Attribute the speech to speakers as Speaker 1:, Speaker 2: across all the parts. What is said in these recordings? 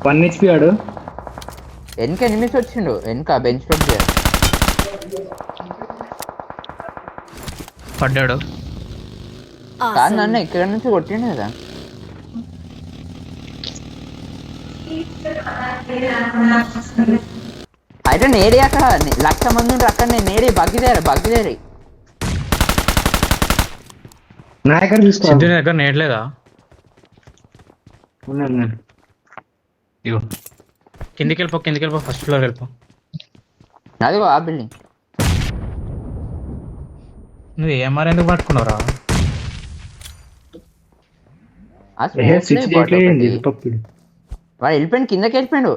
Speaker 1: 1 HP ఆడు.
Speaker 2: వెనక enemies వచ్చిండు వెనక బెంచ్ పెట్టి
Speaker 3: పడ్డాడు.
Speaker 2: కాదు నన్ను ఇక్కడ నుంచి కొట్టిండు కదా. అయితే నేడి అక్కడ 1,00,000 మంది ఉంటే అక్కడ నేను నేడి బగ్గిదేరి
Speaker 1: నా దగ్గర తీసుకో.
Speaker 3: సిద్ధు నీ దగ్గర నేట్లేదా?
Speaker 1: ఉన్నాను.
Speaker 3: ఇగో కిందికి వెళ్ళిపో ఫస్ట్ ఫ్లోర్ వెళ్ళిపో.
Speaker 2: అదిగో ఆ బిల్డింగ్.
Speaker 3: నువ్వు ఏమార్ ఎందుకు పట్టుకున్నావురా?
Speaker 2: వాడు వెళ్ళిపోయిండు కిందకి వెళ్ళిపోయిండు.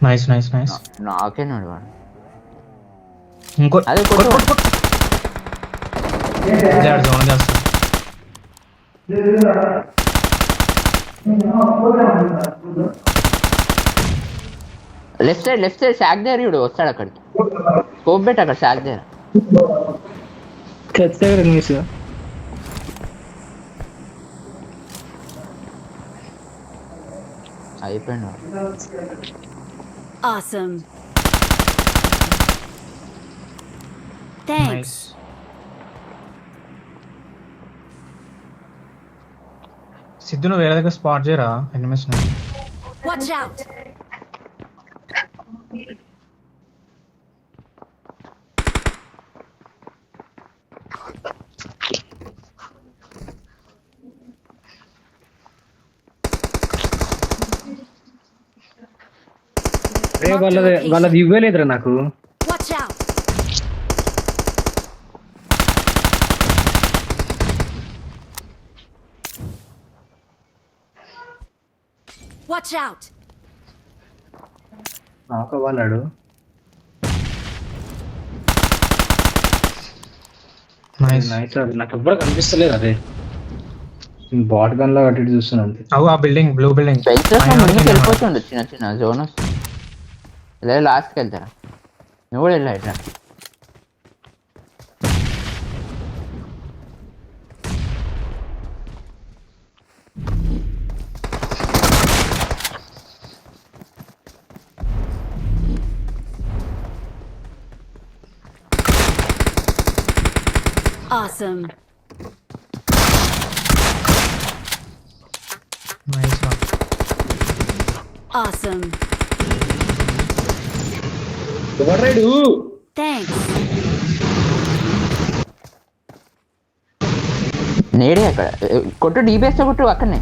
Speaker 3: నైస్
Speaker 2: నాకేనాడు వాడు.
Speaker 3: ఇంకో
Speaker 2: అదే
Speaker 3: జోన్ చేస్తా.
Speaker 2: లెఫ్ట్ సైడ్ శాక్ దగ్గర ఇడు వస్తాడు. అక్కడికి స్కోప్ పెట్టి అక్కడ శాక్ దగ్గర అయిపోయిండు.
Speaker 4: Awesome. Thanks.
Speaker 3: Nice. సిద్ధు నువ్వు వేరే దగ్గర స్పాట్ చేయరా ఎనిమిస్.
Speaker 4: Watch out.
Speaker 1: వాళ్ళది ఇవ్వలేదురా నాకు.
Speaker 4: Watch out. Watch out.
Speaker 1: నాకు వాళ్ళాడు. నాకు ఎప్పుడు కనిపిస్తలేదు. అదే బాట్ గన్ లా కట్టి చూస్తున్నా అంతే.
Speaker 3: ఆ బిల్డింగ్ బ్లూ బిల్డింగ్
Speaker 2: వెళ్ళిపోతుండు. చిన్న జోన్ లేదా లాస్ట్కి వెళ్తారా? నువ్వు కూడా వెళ్ళా ఇట్లా.
Speaker 4: Awesome.
Speaker 3: నైస్.
Speaker 4: Awesome.
Speaker 1: ఎవరైడు?
Speaker 4: Thanks.
Speaker 2: నేడే అక్కడ కొట్టు. డీబీఎస్ కొట్టు అక్కడనే.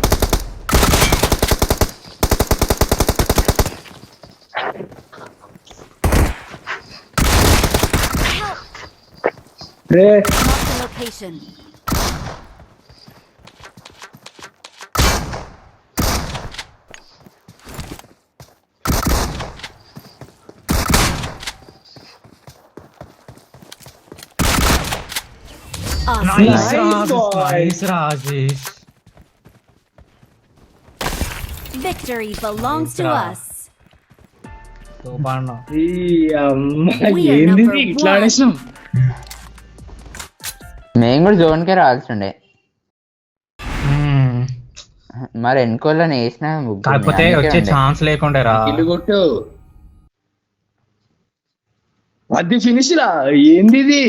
Speaker 4: Mark the location. Awesome.
Speaker 3: Nice Rajesh.
Speaker 4: Victory belongs to us.
Speaker 3: Super.
Speaker 1: ఏంది ఇట్లా ఆడేసాం?
Speaker 2: మేము కూడా జోన్కే రావాల్సిండే. మరి ఎన్కోళ్ళని వేసినా
Speaker 3: కాకపోతే వచ్చే ఛాన్స్ లేకుండా రా.
Speaker 1: ఇల్లు కొట్టు. అది ఫినిష్ రా. ఏంది ఇది?